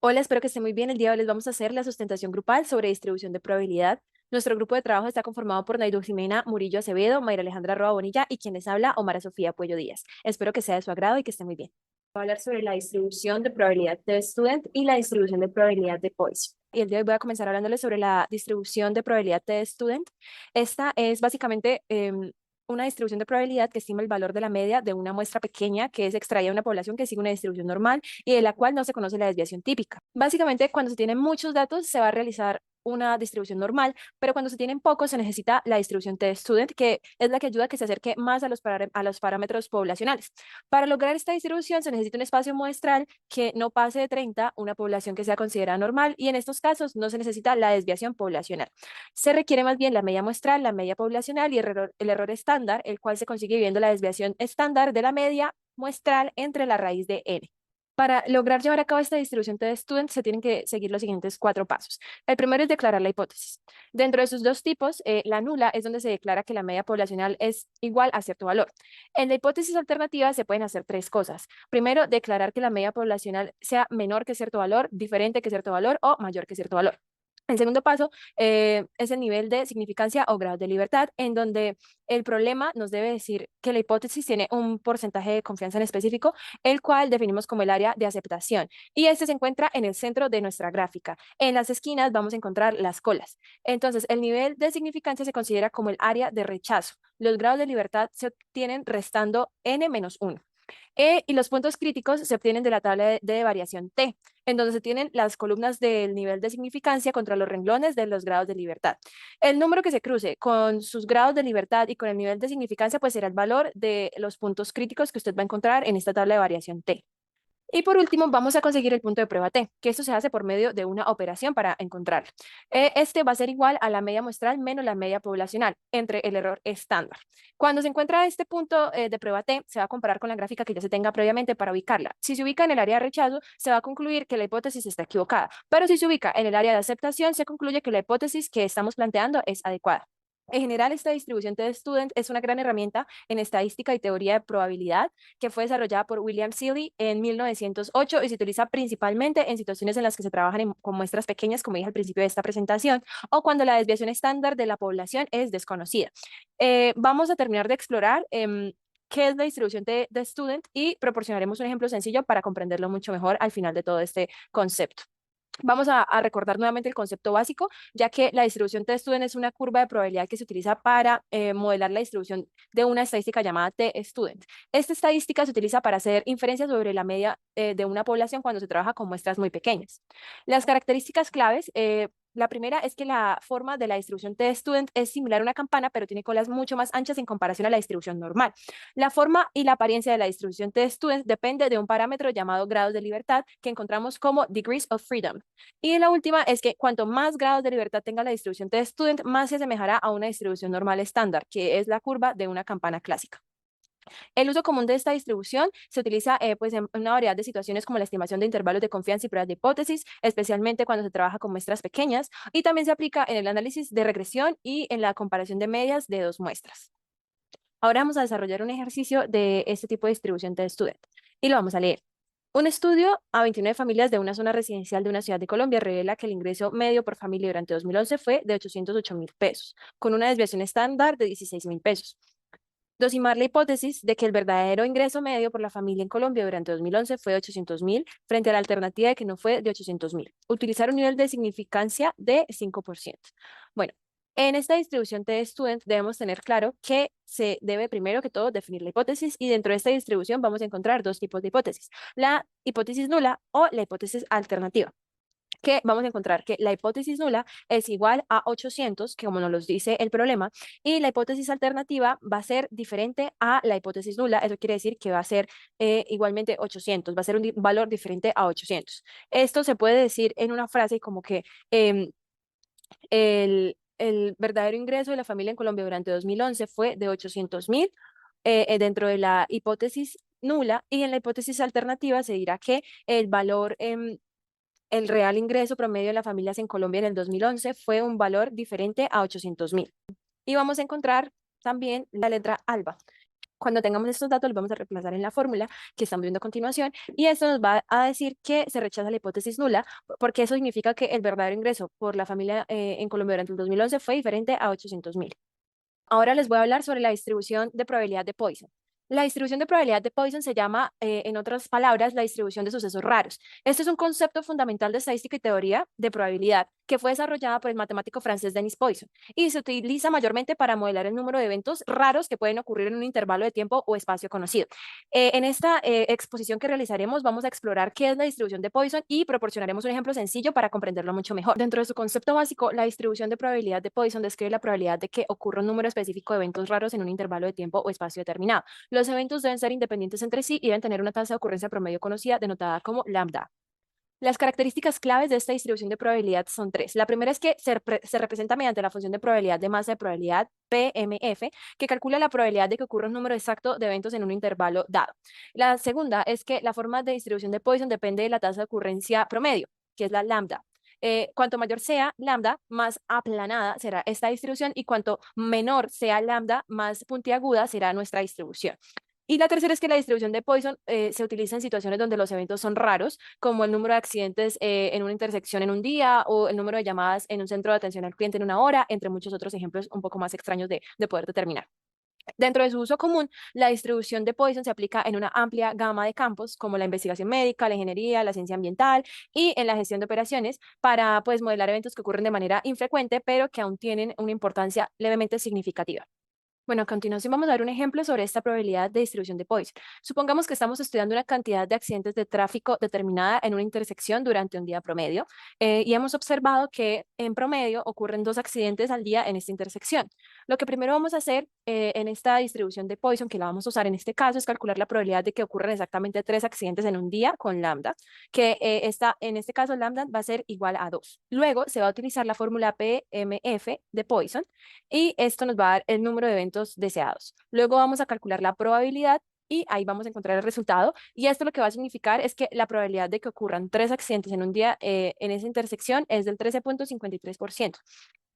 Hola, espero que esté muy bien. El día de hoy les vamos a hacer la sustentación grupal sobre distribución de probabilidad. Nuestro grupo de trabajo está conformado por Naidu Jimena Murillo Acevedo, Mayra Alejandra Roa Bonilla y quien les habla, Omar Sofía Puello Díaz. Espero que sea de su agrado y que esté muy bien. Voy a hablar sobre la distribución de probabilidad de student y la distribución de probabilidad de Poisson. Y el día de hoy voy a comenzar hablándoles sobre la distribución de probabilidad de student. Esta es básicamente una distribución de probabilidad que estima el valor de la media de una muestra pequeña que es extraída de una población que sigue una distribución normal y de la cual no se conoce la desviación típica. Básicamente, cuando se tienen muchos datos, se va a realizar una distribución normal, pero cuando se tienen pocos se necesita la distribución t-student, que es la que ayuda a que se acerque más a los parámetros poblacionales. Para lograr esta distribución se necesita un espacio muestral que no pase de 30, una población que sea considerada normal, y en estos casos no se necesita la desviación poblacional. Se requiere más bien la media muestral, la media poblacional y el error estándar, el cual se consigue viendo la desviación estándar de la media muestral entre la raíz de n. Para lograr llevar a cabo esta distribución de student se tienen que seguir los siguientes 4 pasos. El primero es declarar la hipótesis. Dentro de sus dos tipos, la nula es donde se declara que la media poblacional es igual a cierto valor. En la hipótesis alternativa se pueden hacer 3 cosas. Primero, declarar que la media poblacional sea menor que cierto valor, diferente que cierto valor o mayor que cierto valor. El segundo paso es el nivel de significancia o grado de libertad, en donde el problema nos debe decir que la hipótesis tiene un porcentaje de confianza en específico, el cual definimos como el área de aceptación. Y este se encuentra en el centro de nuestra gráfica. En las esquinas vamos a encontrar las colas. Entonces, el nivel de significancia se considera como el área de rechazo. Los grados de libertad se obtienen restando n-1. Y los puntos críticos se obtienen de la tabla de variación T, en donde se tienen las columnas del nivel de significancia contra los renglones de los grados de libertad. El número que se cruce con sus grados de libertad y con el nivel de significancia, pues será el valor de los puntos críticos que usted va a encontrar en esta tabla de variación T. Y por último, vamos a conseguir el punto de prueba T, que esto se hace por medio de una operación para encontrarlo. Este va a ser igual a la media muestral menos la media poblacional entre el error estándar. Cuando se encuentra este punto de prueba T, se va a comparar con la gráfica que ya se tenga previamente para ubicarla. Si se ubica en el área de rechazo, se va a concluir que la hipótesis está equivocada, pero si se ubica en el área de aceptación, se concluye que la hipótesis que estamos planteando es adecuada. En general, esta distribución de student es una gran herramienta en estadística y teoría de probabilidad que fue desarrollada por William Seeley en 1908 y se utiliza principalmente en situaciones en las que se trabajan con muestras pequeñas, como dije al principio de esta presentación, o cuando la desviación estándar de la población es desconocida. Vamos a terminar de explorar qué es la distribución de student y proporcionaremos un ejemplo sencillo para comprenderlo mucho mejor al final de todo este concepto. Vamos a recordar nuevamente el concepto básico, ya que la distribución T-student es una curva de probabilidad que se utiliza para modelar la distribución de una estadística llamada T-student. Esta estadística se utiliza para hacer inferencias sobre la media de una población cuando se trabaja con muestras muy pequeñas. Las características claves, la primera es que la forma de la distribución T-student es similar a una campana, pero tiene colas mucho más anchas en comparación a la distribución normal. La forma y la apariencia de la distribución T-student depende de un parámetro llamado grados de libertad que encontramos como degrees of freedom. Y la última es que cuanto más grados de libertad tenga la distribución de student, más se asemejará a una distribución normal estándar, que es la curva de una campana clásica. El uso común de esta distribución se utiliza pues en una variedad de situaciones como la estimación de intervalos de confianza y pruebas de hipótesis, especialmente cuando se trabaja con muestras pequeñas, y también se aplica en el análisis de regresión y en la comparación de medias de dos muestras. Ahora vamos a desarrollar un ejercicio de este tipo de distribución de student y lo vamos a leer. Un estudio a 29 familias de una zona residencial de una ciudad de Colombia revela que el ingreso medio por familia durante 2011 fue de 808.000 pesos, con una desviación estándar de 16.000 pesos. Dosimar la hipótesis de que el verdadero ingreso medio por la familia en Colombia durante 2011 fue de 800.000 frente a la alternativa de que no fue de 800.000. Utilizar un nivel de significancia de 5%. Bueno, en esta distribución de student debemos tener claro que se debe primero que todo definir la hipótesis y dentro de esta distribución vamos a encontrar dos tipos de hipótesis, la hipótesis nula o la hipótesis alternativa, que vamos a encontrar que la hipótesis nula es igual a 800, que como nos lo dice el problema, y la hipótesis alternativa va a ser diferente a la hipótesis nula. Eso quiere decir que va a ser igualmente 800, va a ser un valor diferente a 800. Esto se puede decir en una frase como que el verdadero ingreso de la familia en Colombia durante 2011 fue de 800.000 dentro de la hipótesis nula, y en la hipótesis alternativa se dirá que el valor el real ingreso promedio de las familias en Colombia en el 2011 fue un valor diferente a 800.000. Y vamos a encontrar también la letra alba. Cuando tengamos estos datos, los vamos a reemplazar en la fórmula que estamos viendo a continuación y esto nos va a decir que se rechaza la hipótesis nula porque eso significa que el verdadero ingreso por la familia en Colombia durante el 2011 fue diferente a 800.000. Ahora les voy a hablar sobre la distribución de probabilidad de Poisson. La distribución de probabilidad de Poisson se llama, en otras palabras, la distribución de sucesos raros. Este es un concepto fundamental de estadística y teoría de probabilidad que fue desarrollada por el matemático francés Denis Poisson y se utiliza mayormente para modelar el número de eventos raros que pueden ocurrir en un intervalo de tiempo o espacio conocido. En esta exposición que realizaremos vamos a explorar qué es la distribución de Poisson y proporcionaremos un ejemplo sencillo para comprenderlo mucho mejor. Dentro de su concepto básico, la distribución de probabilidad de Poisson describe la probabilidad de que ocurra un número específico de eventos raros en un intervalo de tiempo o espacio determinado. Los eventos deben ser independientes entre sí y deben tener una tasa de ocurrencia promedio conocida denotada como lambda. Las características claves de esta distribución de probabilidad son tres. La primera es que se representa mediante la función de probabilidad de masa de probabilidad PMF, que calcula la probabilidad de que ocurra un número exacto de eventos en un intervalo dado. La segunda es que la forma de distribución de Poisson depende de la tasa de ocurrencia promedio, que es la lambda. Cuanto mayor sea lambda, más aplanada será esta distribución y cuanto menor sea lambda, más puntiaguda será nuestra distribución. Y la tercera es que la distribución de Poisson se utiliza en situaciones donde los eventos son raros, como el número de accidentes en una intersección en un día o el número de llamadas en un centro de atención al cliente en una hora, entre muchos otros ejemplos un poco más extraños de poder determinar. Dentro de su uso común, la distribución de Poisson se aplica en una amplia gama de campos, como la investigación médica, la ingeniería, la ciencia ambiental y en la gestión de operaciones, para pues, modelar eventos que ocurren de manera infrecuente, pero que aún tienen una importancia levemente significativa. Bueno, a continuación vamos a ver un ejemplo sobre esta probabilidad de distribución de Poisson. Supongamos que estamos estudiando una cantidad de accidentes de tráfico determinada en una intersección durante un día promedio y hemos observado que en promedio ocurren 2 accidentes al día en esta intersección. Lo que primero vamos a hacer en esta distribución de Poisson, que la vamos a usar en este caso, es calcular la probabilidad de que ocurran exactamente 3 accidentes en un día con lambda, que en este caso lambda va a ser igual a 2. Luego se va a utilizar la fórmula PMF de Poisson y esto nos va a dar el número de eventos deseados. Luego vamos a calcular la probabilidad y ahí vamos a encontrar el resultado. Y esto lo que va a significar es que la probabilidad de que ocurran 3 accidentes en un día en esa intersección es del 13,53%.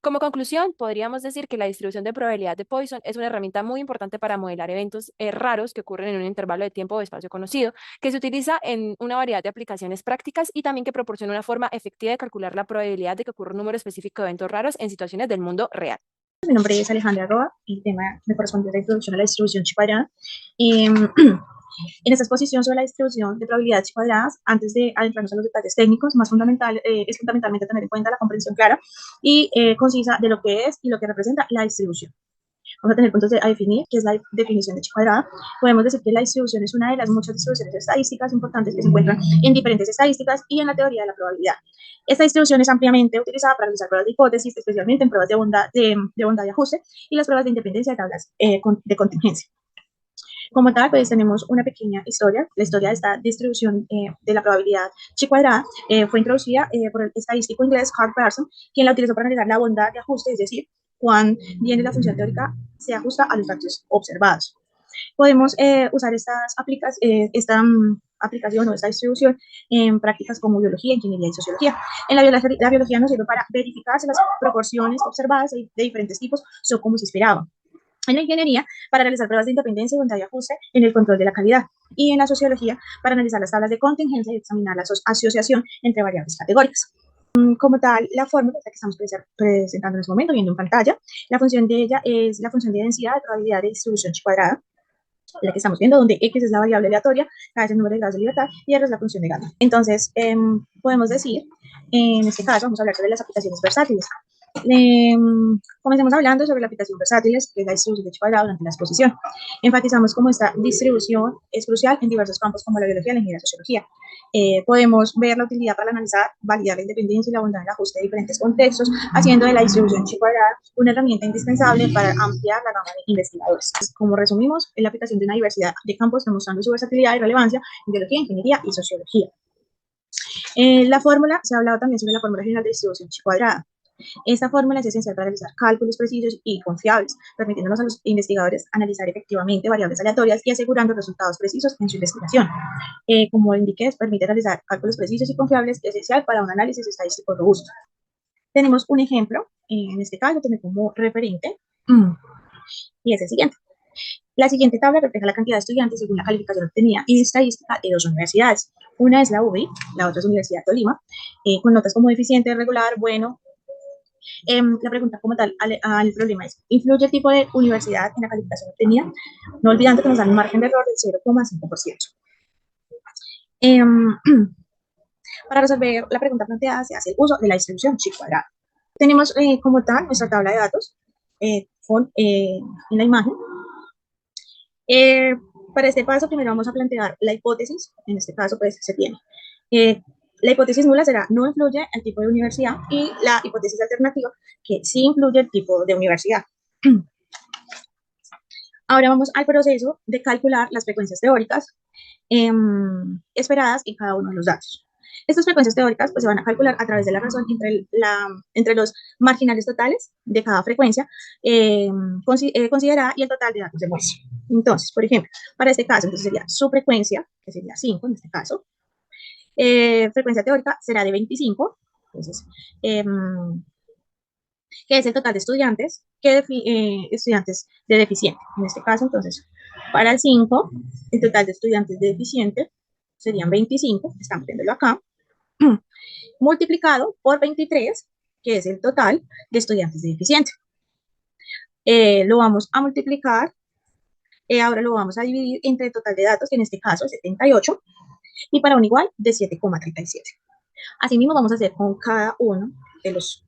Como conclusión, podríamos decir que la distribución de probabilidad de Poisson es una herramienta muy importante para modelar eventos raros que ocurren en un intervalo de tiempo o espacio conocido, que se utiliza en una variedad de aplicaciones prácticas y también que proporciona una forma efectiva de calcular la probabilidad de que ocurra un número específico de eventos raros en situaciones del mundo real. Mi nombre es Alejandra Roa y el tema me corresponde a la introducción a la distribución chi cuadrada. En esta exposición sobre la distribución de probabilidades chi cuadradas, antes de adentrarnos a los detalles técnicos, más fundamental es fundamentalmente tener en cuenta la comprensión clara y concisa de lo que es y lo que representa la distribución. Vamos a tener puntos a definir, que es la definición de chi cuadrada. Podemos decir que la distribución es una de las muchas distribuciones estadísticas importantes que se encuentran en diferentes estadísticas y en la teoría de la probabilidad. Esta distribución es ampliamente utilizada para realizar pruebas de hipótesis, especialmente en pruebas de bondad de ajuste y las pruebas de independencia de tablas de contingencia. Como tal, pues tenemos una pequeña historia. La historia de esta distribución de la probabilidad chi cuadrada fue introducida por el estadístico inglés Carl Pearson, quien la utilizó para analizar la bondad de ajuste, es decir, cuán bien la función teórica se ajusta a los datos observados. Podemos usar esta aplicación o esta distribución en prácticas como biología, ingeniería y sociología. En la biología nos sirve para verificar si las proporciones observadas de diferentes tipos son como se esperaba. En la ingeniería, para realizar pruebas de independencia y bondad de ajuste en el control de la calidad. Y en la sociología, para analizar las tablas de contingencia y examinar la asociación entre variables categóricas. Como tal, la fórmula que estamos presentando en este momento, viendo en pantalla, la función de ella es la función de densidad de probabilidad de distribución chi cuadrada, la que estamos viendo, donde X es la variable aleatoria, K es el número de grados de libertad y R es la función de gamma. Entonces, podemos decir, en este caso, vamos a hablar sobre las aplicaciones versátiles. Comencemos hablando sobre la aplicación versátiles, que es la distribución de chi cuadrado durante la exposición. Enfatizamos cómo esta distribución es crucial en diversos campos como la biología, la ingeniería y la sociología. Podemos ver la utilidad para analizar, validar la independencia y la bondad del ajuste de diferentes contextos, haciendo de la distribución chi cuadrada una herramienta indispensable para ampliar la gama de investigadores. Como resumimos, es la aplicación de una diversidad de campos demostrando su versatilidad y relevancia en biología, ingeniería y sociología. La fórmula, se ha hablado también sobre la fórmula general de distribución chi cuadrada. Esta fórmula es esencial para realizar cálculos precisos y confiables, permitiéndonos a los investigadores analizar efectivamente variables aleatorias y asegurando resultados precisos en su investigación. Como indiqué, permite realizar cálculos precisos y confiables, esencial para un análisis estadístico robusto. Tenemos un ejemplo, en este caso, tiene como referente, y es el siguiente. La siguiente tabla refleja la cantidad de estudiantes según la calificación obtenida en estadística de dos universidades. Una es la UBI, la otra es Universidad de Tolima, con notas como deficiente, regular, bueno. La pregunta como tal al problema es, ¿influye el tipo de universidad en la calificación obtenida? No olvidando que nos dan un margen de error del 0,5%. Para resolver la pregunta planteada se hace el uso de la distribución chi cuadrado. Tenemos como tal nuestra tabla de datos en la imagen. Para este paso primero vamos a plantear la hipótesis, en este caso pues se tiene. La hipótesis nula será no influye el tipo de universidad y la hipótesis alternativa que sí influye el tipo de universidad. Ahora vamos al proceso de calcular las frecuencias teóricas esperadas en cada uno de los datos. Estas frecuencias teóricas pues, se van a calcular a través de la razón entre los marginales totales de cada frecuencia considerada y el total de datos de muestra. Entonces, por ejemplo, para este caso, entonces sería su frecuencia, que sería 5 en este caso. Frecuencia teórica será de 25, entonces, que es el total de estudiantes, estudiantes de deficiente. En este caso, entonces, para el 5, el total de estudiantes de deficiente serían 25, estamos viéndolo acá, multiplicado por 23, que es el total de estudiantes de deficiente. Lo vamos a multiplicar, ahora lo vamos a dividir entre el total de datos, que en este caso es 78, y para un igual de 7,37. Asimismo vamos a hacer con cada uno de los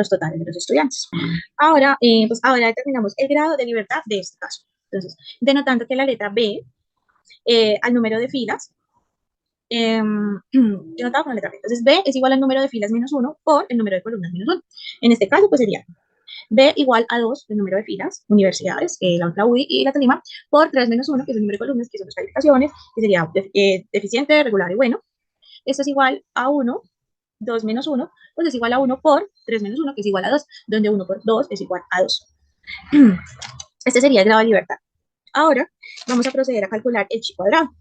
totales de los estudiantes. Ahora, pues ahora determinamos el grado de libertad de este caso. Entonces, denotando que la letra B, al número de filas, denotado con la letra B. Entonces, B es igual al número de filas menos 1 por el número de columnas menos 1. En este caso, pues sería B igual a 2, el número de filas, universidades, la UDI y la Tolima, por 3 menos 1, que es el número de columnas, que son las calificaciones, que sería deficiente, regular y bueno. Esto es igual a 1, 2 menos 1, pues es igual a 1 por 3 menos 1, que es igual a 2, donde 1 por 2 es igual a 2. Este sería el grado de libertad. Ahora vamos a proceder a calcular el chi cuadrado.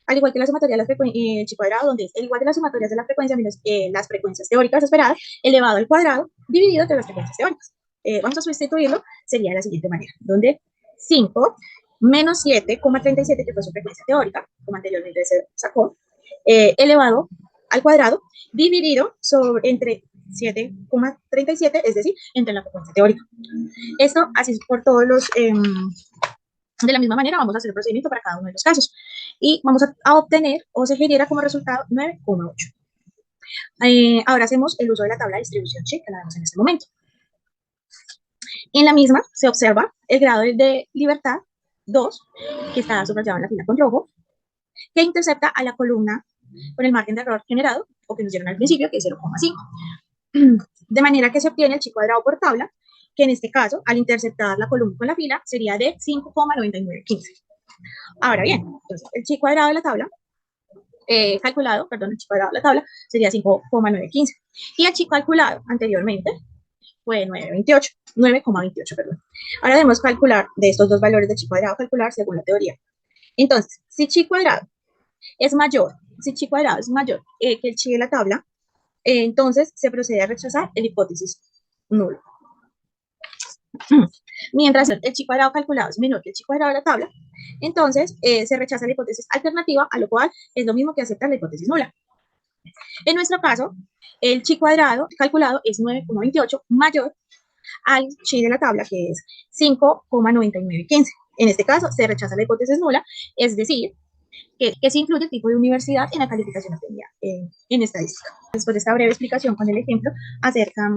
Al igual que la sumatoria de el chi cuadrado, donde es el igual de las sumatorias de la frecuencia menos las frecuencias teóricas esperadas, elevado al cuadrado, dividido entre las frecuencias teóricas. Vamos a sustituirlo, sería de la siguiente manera, donde 5 menos 7,37, que fue su frecuencia teórica, como anteriormente se sacó, elevado al cuadrado, dividido entre 7,37, es decir, entre la frecuencia teórica. Esto así por todos los... de la misma manera vamos a hacer el procedimiento para cada uno de los casos y vamos a obtener o se genera como resultado 9,8. Ahora hacemos el uso de la tabla de distribución chi que la vemos en este momento. En la misma se observa el grado de libertad 2, que está subrayado en la fila con rojo, que intercepta a la columna con el margen de error generado, o que nos dieron al principio, que es 0,5. De manera que se obtiene el chi cuadrado por tabla, que en este caso, al interceptar la columna con la fila, sería de 5,9915. Ahora bien, entonces, el chi cuadrado de la tabla, el chi cuadrado de la tabla sería 5,915. Y el chi calculado anteriormente fue 9,28, perdón. Ahora debemos calcular de estos dos valores de chi cuadrado, calcular según la teoría. Entonces, si chi cuadrado es mayor, que el chi de la tabla, entonces se procede a rechazar el hipótesis nulo. Mientras el chi cuadrado calculado es menor que el chi cuadrado de la tabla, entonces se rechaza la hipótesis alternativa, a lo cual es lo mismo que aceptar la hipótesis nula. En nuestro caso, el chi cuadrado calculado es 9,28 mayor al chi de la tabla, que es 5,9915. En este caso, se rechaza la hipótesis nula, es decir, que sí incluye el tipo de universidad en la calificación obtenida en estadística. Después de esta breve explicación con el ejemplo acerca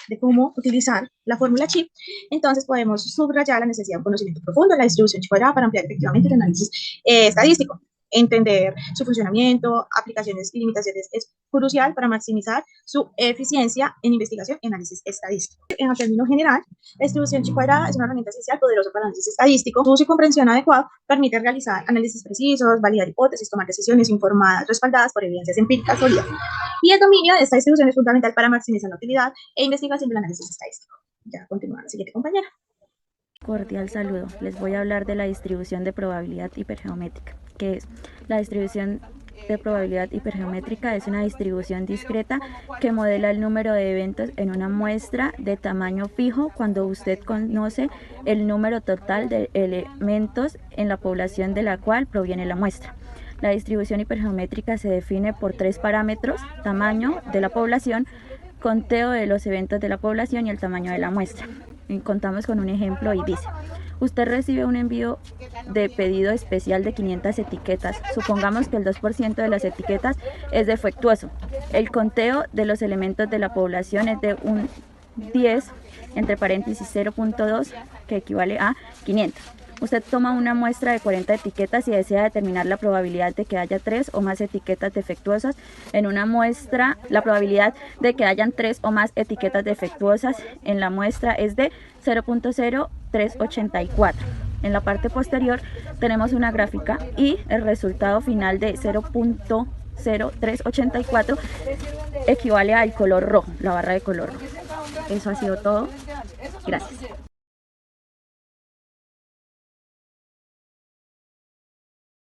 de cómo utilizar la fórmula chi, entonces podemos subrayar la necesidad de un conocimiento profundo de la distribución chi cuadrada para ampliar efectivamente el análisis estadístico. Entender su funcionamiento, aplicaciones y limitaciones es crucial para maximizar su eficiencia en investigación y análisis estadístico. En el término general, la distribución chi cuadrada es una herramienta esencial poderosa para el análisis estadístico. Su uso y comprensión adecuada permite realizar análisis precisos, validar hipótesis, tomar decisiones informadas, respaldadas por evidencias empíricas sólidas. Y el dominio de esta distribución es fundamental para maximizar la utilidad e investigación del análisis estadístico. Ya continúa la siguiente compañera. Cordial saludo. Les voy a hablar de la distribución de probabilidad hipergeométrica, que es la distribución de probabilidad hipergeométrica es una distribución discreta que modela el número de eventos en una muestra de tamaño fijo cuando usted conoce el número total de elementos en la población de la cual proviene la muestra. La distribución hipergeométrica se define por 3 parámetros: tamaño de la población, conteo de los eventos de la población y el tamaño de la muestra. Y contamos con un ejemplo y dice: usted recibe un envío de pedido especial de 500 etiquetas. Supongamos que el 2% de las etiquetas es defectuoso. El conteo de los elementos de la población es de un 10, entre paréntesis 0.2, que equivale a 500. Usted toma una muestra de 40 etiquetas y desea determinar la probabilidad de que haya 3 o más etiquetas defectuosas en una muestra. La probabilidad de que hayan 3 o más etiquetas defectuosas en la muestra es de 0.0384. En la parte posterior tenemos una gráfica y el resultado final de 0.0384 equivale al color rojo, la barra de color rojo. Eso ha sido todo. Gracias.